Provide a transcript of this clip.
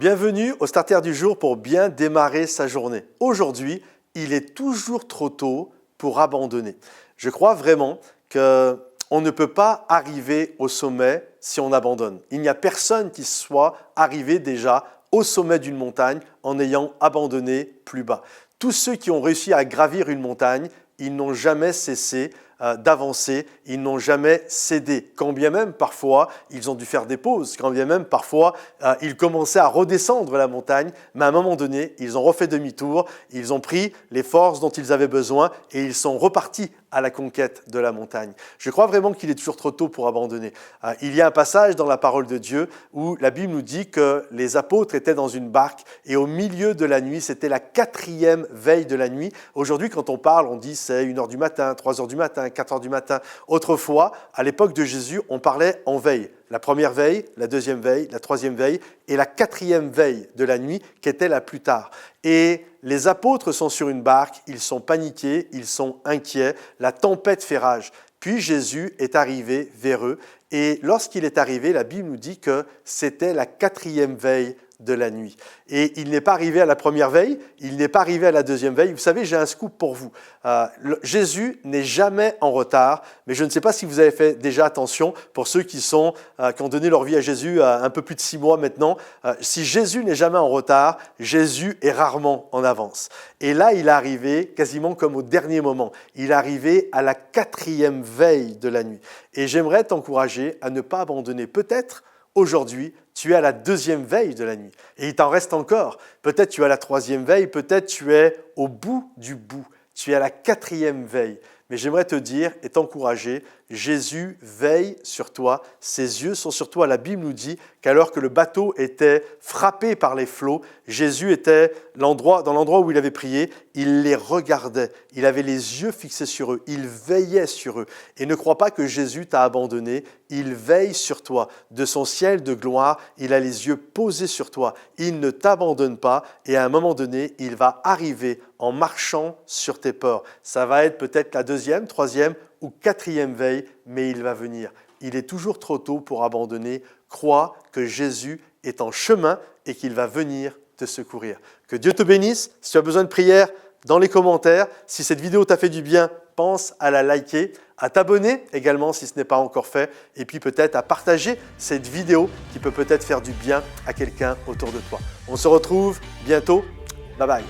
Bienvenue au Starter du jour pour bien démarrer sa journée. Aujourd'hui, il est toujours trop tôt pour abandonner. Je crois vraiment qu'on ne peut pas arriver au sommet si on abandonne. Il n'y a personne qui soit arrivé déjà au sommet d'une montagne en ayant abandonné plus bas. Tous ceux qui ont réussi à gravir une montagne, ils n'ont jamais cessé d'avancer, ils n'ont jamais cédé. Quand bien même parfois ils ont dû faire des pauses, quand bien même parfois ils commençaient à redescendre la montagne, mais à un moment donné, ils ont refait demi-tour, ils ont pris les forces dont ils avaient besoin et ils sont repartis à la conquête de la montagne. Je crois vraiment qu'il est toujours trop tôt pour abandonner. Il y a un passage dans la parole de Dieu où la Bible nous dit que les apôtres étaient dans une barque et au milieu de la nuit, c'était la 4e veille de la nuit. Aujourd'hui, quand on parle, on dit c'est 1h du matin, 3h du matin, 4h du matin. Autrefois, à l'époque de Jésus, on parlait en veille. La première veille, la deuxième veille, la troisième veille et la 4e veille de la nuit qui était la plus tard. Et les apôtres sont sur une barque, ils sont paniqués, ils sont inquiets, la tempête fait rage. Puis Jésus est arrivé vers eux et lorsqu'il est arrivé, la Bible nous dit que c'était la 4e veille de la nuit. Et il n'est pas arrivé à la première veille, il n'est pas arrivé à la deuxième veille. Vous savez, j'ai un scoop pour vous. Jésus n'est jamais en retard, mais je ne sais pas si vous avez fait déjà attention pour ceux qui ont donné leur vie à Jésus un peu plus de 6 mois maintenant. Si Jésus n'est jamais en retard, Jésus est rarement en avance. Et là, il est arrivé quasiment comme au dernier moment. Il est arrivé à la 4e veille de la nuit. Et j'aimerais t'encourager à ne pas abandonner. Peut-être aujourd'hui, tu es à la 2e veille de la nuit et il t'en reste encore. Peut-être tu es à la 3e veille, peut-être tu es au bout du bout. Tu es à la 4e veille. Mais j'aimerais te dire et t'encourager, Jésus veille sur toi, ses yeux sont sur toi. La Bible nous dit qu'alors que le bateau était frappé par les flots, Jésus était dans l'endroit où il avait prié, il les regardait, il avait les yeux fixés sur eux, il veillait sur eux. Et ne crois pas que Jésus t'a abandonné, il veille sur toi. De son ciel de gloire, il a les yeux posés sur toi. Il ne t'abandonne pas et à un moment donné, il va arriver en marchant sur tes peurs. Ça va être peut-être la 2e, 3e ou 4e veille, mais il va venir. Il est toujours trop tôt pour abandonner. Crois que Jésus est en chemin et qu'il va venir te secourir. Que Dieu te bénisse. Si tu as besoin de prière, dans les commentaires. Si cette vidéo t'a fait du bien, pense à la liker, à t'abonner également si ce n'est pas encore fait, et puis peut-être à partager cette vidéo qui peut peut-être faire du bien à quelqu'un autour de toi. On se retrouve bientôt. Bye bye.